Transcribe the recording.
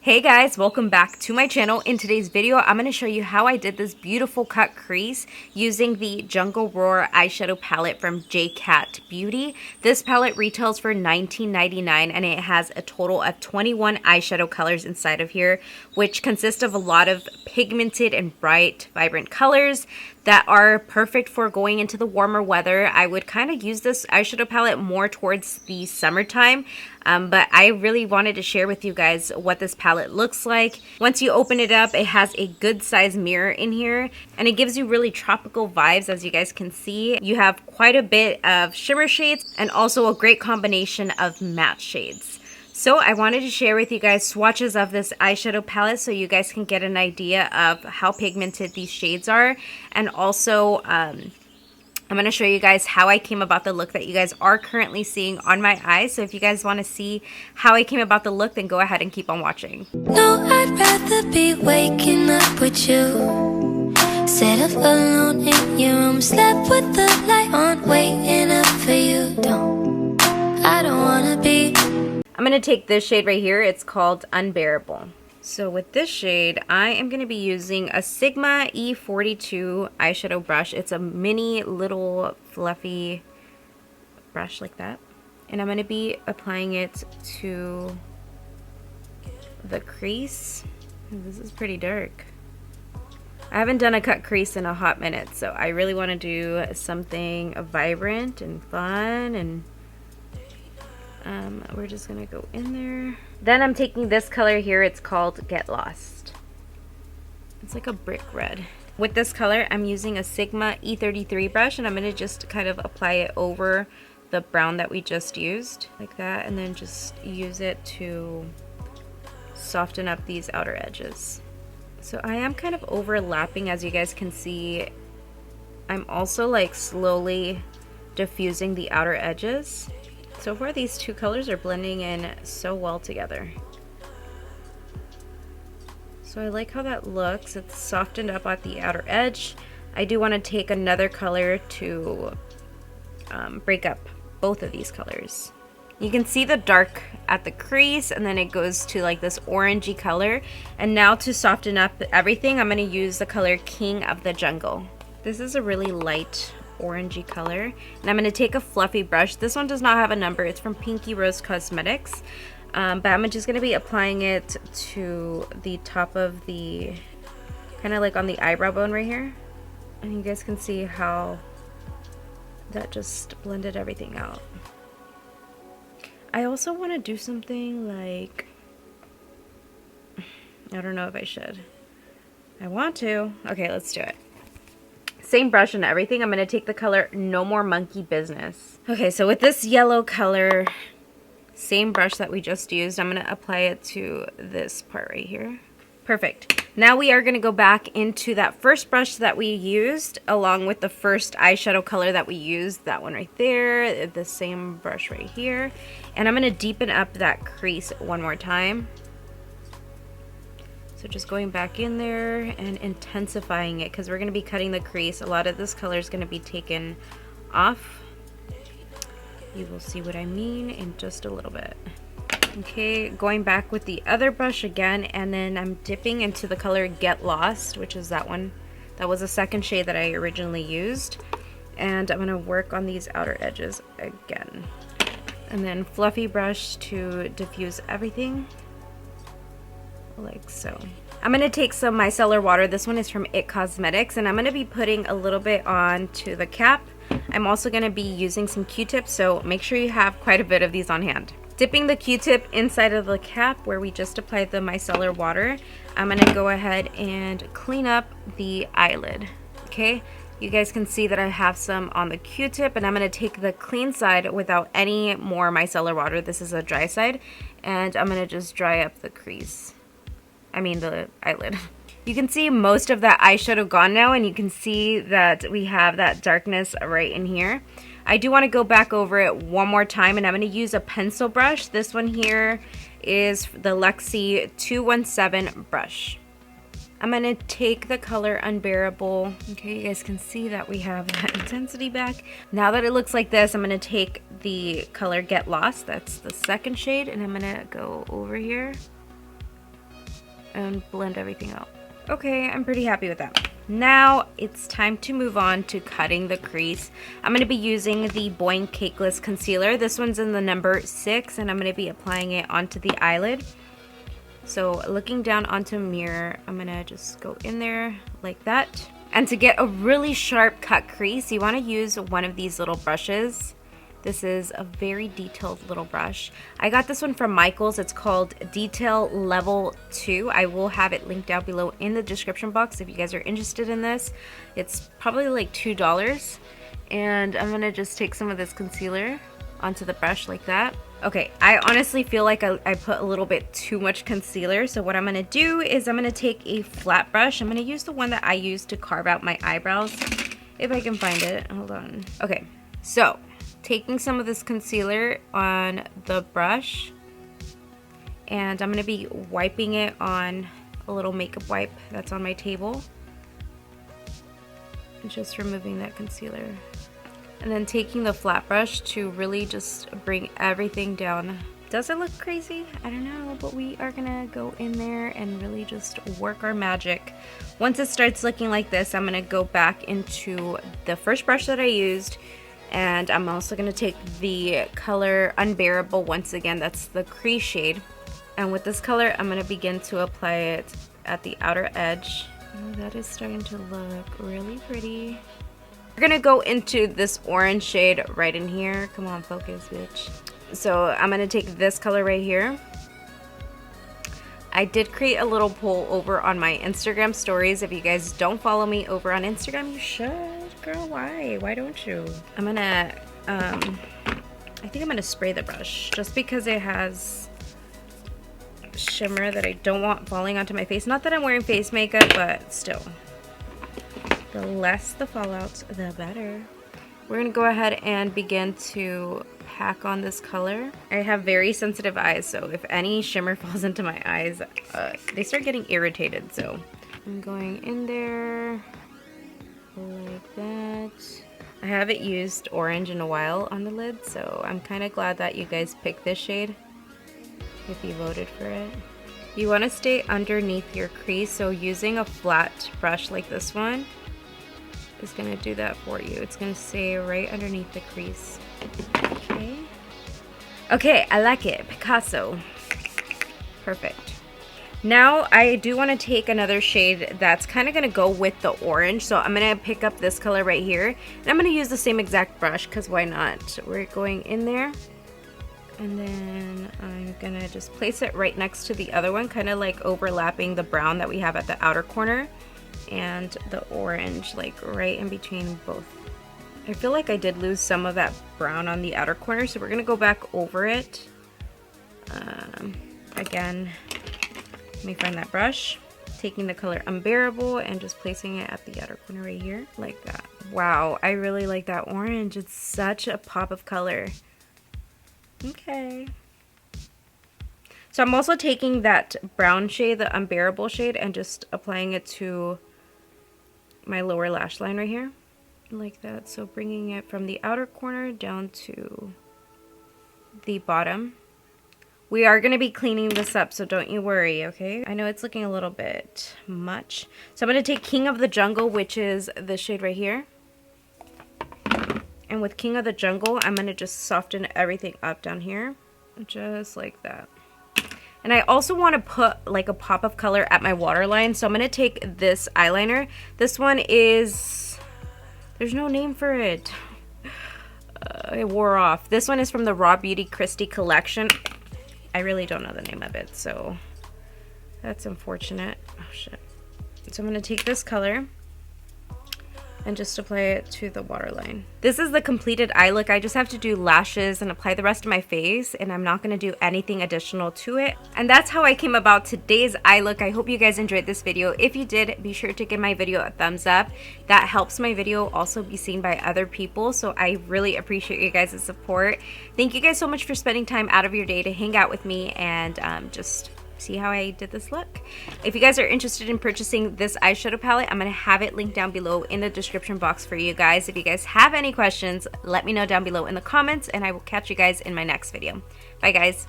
Hey guys, welcome back to my channel. In today's video, I'm going to show you how I did this beautiful cut crease using the Jungle Roar eyeshadow palette from J.Cat Beauty. This palette retails for $19.99 and it has a total of 21 eyeshadow colors inside of here, which consist of a lot of pigmented and bright, vibrant colors that are perfect for going into the warmer weather. I would kind of use this eyeshadow palette more towards the summertime, but I really wanted to share with you guys what this palette looks like. Once you open it up, it has a good size mirror in here and it gives you really tropical vibes. As you guys can see, you have quite a bit of shimmer shades and also a great combination of matte shades. So I wanted to share with you guys swatches of this eyeshadow palette so you guys can get an idea of how pigmented these shades are. And also, I'm going to show you guys how I came about the look that you guys are currently seeing on my eyes. So if you guys want to see how I came about the look, then go ahead and keep on watching. No, I'd rather be waking up with you, set up alone in your room, slept with the light on, waiting up for you. I don't want to be. I'm going to take this shade right here. It's called Unbearable. So with this shade, I am going to be using a Sigma E42 eyeshadow brush. It's a mini little fluffy brush like that. And I'm going to be applying it to the crease. This is pretty dark. I haven't done a cut crease in a hot minute, so I really want to do something vibrant and fun, and we're just gonna go in there. Then I'm taking this color here. It's called Get Lost. It's like a brick red. With this color, I'm using a Sigma E33 brush, and I'm gonna just kind of apply it over the brown that we just used, like that, and then just use it to soften up these outer edges. So I am kind of overlapping, as you guys can see. I'm also like slowly diffusing the outer edges. So far, these two colors are blending in so well together. So I like how that looks. It's softened up at the outer edge. I do want to take another color to break up both of these colors. You can see the dark at the crease, and then it goes to like this orangey color. And now to soften up everything, I'm going to use the color King of the Jungle. This is a really light orangey color, and I'm going to take a fluffy brush. This one does not have a number. It's from Pinky Rose Cosmetics, but I'm just going to be applying it to the top of the, kind of like on the eyebrow bone right here, and you guys can see how that just blended everything out. I also want to do something like, I don't know if I should. I want to. Okay, let's do it. Same brush and everything. I'm going to take the color No More Monkey Business. Okay, so with this yellow color, same brush that we just used, I'm going to apply it to this part right here. Perfect. Now we are going to go back into that first brush that we used, along with the first eyeshadow color that we used, that one right there, the same brush right here. And I'm going to deepen up that crease one more time. So just going back in there and intensifying it, because we're going to be cutting the crease. A lot of this color is going to be taken off. You will see what I mean in just a little bit. Okay, going back with the other brush again, and then I'm dipping into the color Get Lost, which is that one. That was the second shade that I originally used. And I'm going to work on these outer edges again. And then fluffy brush to diffuse everything. Like so. I'm going to take some micellar water. This one is from IT Cosmetics, and I'm going to be putting a little bit on to the cap. I'm also going to be using some Q-tips, so make sure you have quite a bit of these on hand. Dipping the Q-tip inside of the cap where we just applied the micellar water, I'm going to go ahead and clean up the eyelid. Okay, you guys can see that I have some on the Q-tip, and I'm going to take the clean side without any more micellar water. This is a dry side, and I'm going to just dry up the crease. I mean the eyelid. You can see most of that eyeshadow gone now, and you can see that we have that darkness right in here. I do want to go back over it one more time, and I'm going to use a pencil brush. This one here is the Luxie 217 brush. I'm going to take the color Unbearable. Okay, you guys can see that we have that intensity back. Now that it looks like this, I'm going to take the color Get Lost. That's the second shade, and I'm going to go over here and blend everything out. Okay, I'm pretty happy with that. Now it's time to move on to cutting the crease. I'm going to be using the Boing Cakeless Concealer. This one's in the number 6, and I'm going to be applying it onto the eyelid. So looking down onto a mirror, I'm going to just go in there like that. And to get a really sharp cut crease, you want to use one of these little brushes. This is a very detailed little brush. I got this one from Michaels. It's called Detail Level 2. I will have it linked down below in the description box if you guys are interested in this. It's probably like $2. And I'm going to just take some of this concealer onto the brush like that. Okay, I honestly feel like I put a little bit too much concealer. So what I'm going to do is I'm going to take a flat brush. I'm going to use the one that I used to carve out my eyebrows. If I can find it. Hold on. Okay, so taking some of this concealer on the brush, and I'm going to be wiping it on a little makeup wipe that's on my table, and just removing that concealer. And then taking the flat brush to really just bring everything down. Does it look crazy? I don't know, but we are gonna go in there and really just work our magic. Once it starts looking like this, I'm gonna go back into the first brush that I used, and I'm also going to take the color Unbearable once again. That's the crease shade. And with this color, I'm going to begin to apply it at the outer edge. Oh, that is starting to look really pretty. We're going to go into this orange shade right in here. Come on, focus, bitch. So I'm going to take this color right here. I did create a little poll over on my Instagram stories. If you guys don't follow me over on Instagram, you should. Girl, why? Why don't you? I'm gonna, I think I'm gonna spray the brush just because it has shimmer that I don't want falling onto my face. Not that I'm wearing face makeup, but still. The less the fallout, the better. We're gonna go ahead and begin to pack on this color. I have very sensitive eyes, so if any shimmer falls into my eyes, they start getting irritated. So I'm going in there like that. I haven't used orange in a while on the lid, so I'm kind of glad that you guys picked this shade if you voted for it. You want to stay underneath your crease, so using a flat brush like this one is going to do that for you. It's going to stay right underneath the crease. Okay, I like it. Picasso. Perfect. Now I do want to take another shade that's kind of going to go with the orange. So I'm going to pick up this color right here. And I'm going to use the same exact brush because why not? We're going in there. And then I'm going to just place it right next to the other one, kind of like overlapping the brown that we have at the outer corner. And the orange like right in between both. I feel like I did lose some of that brown on the outer corner. So we're going to go back over it. Again. Let me find that brush, taking the color Unbearable and just placing it at the outer corner right here, like that. Wow, I really like that orange. It's such a pop of color. Okay. So I'm also taking that brown shade, the Unbearable shade, and just applying it to my lower lash line right here, like that. So bringing it from the outer corner down to the bottom. We are going to be cleaning this up, so don't you worry, okay? I know it's looking a little bit much. So I'm going to take King of the Jungle, which is the shade right here. And with King of the Jungle, I'm going to just soften everything up down here. Just like that. And I also want to put like a pop of color at my waterline. So I'm going to take this eyeliner. This one is... there's no name for it. It wore off. This one is from the Raw Beauty Christie collection. I really don't know the name of it, so that's unfortunate. Oh shit. So I'm going to take this color and just apply it to the waterline. This is the completed eye look. I just have to do lashes and apply the rest of my face, and I'm not going to do anything additional to it. And that's how I came about today's eye look. I hope you guys enjoyed this video. If you did, be sure to give my video a thumbs up. That helps my video also be seen by other people, so I really appreciate you guys' support. Thank you guys so much for spending time out of your day to hang out with me and just see how I did this look. If you guys are interested in purchasing this eyeshadow palette, I'm going to have it linked down below in the description box for you guys. If you guys have any questions, let me know down below in the comments, and I will catch you guys in my next video. Bye guys.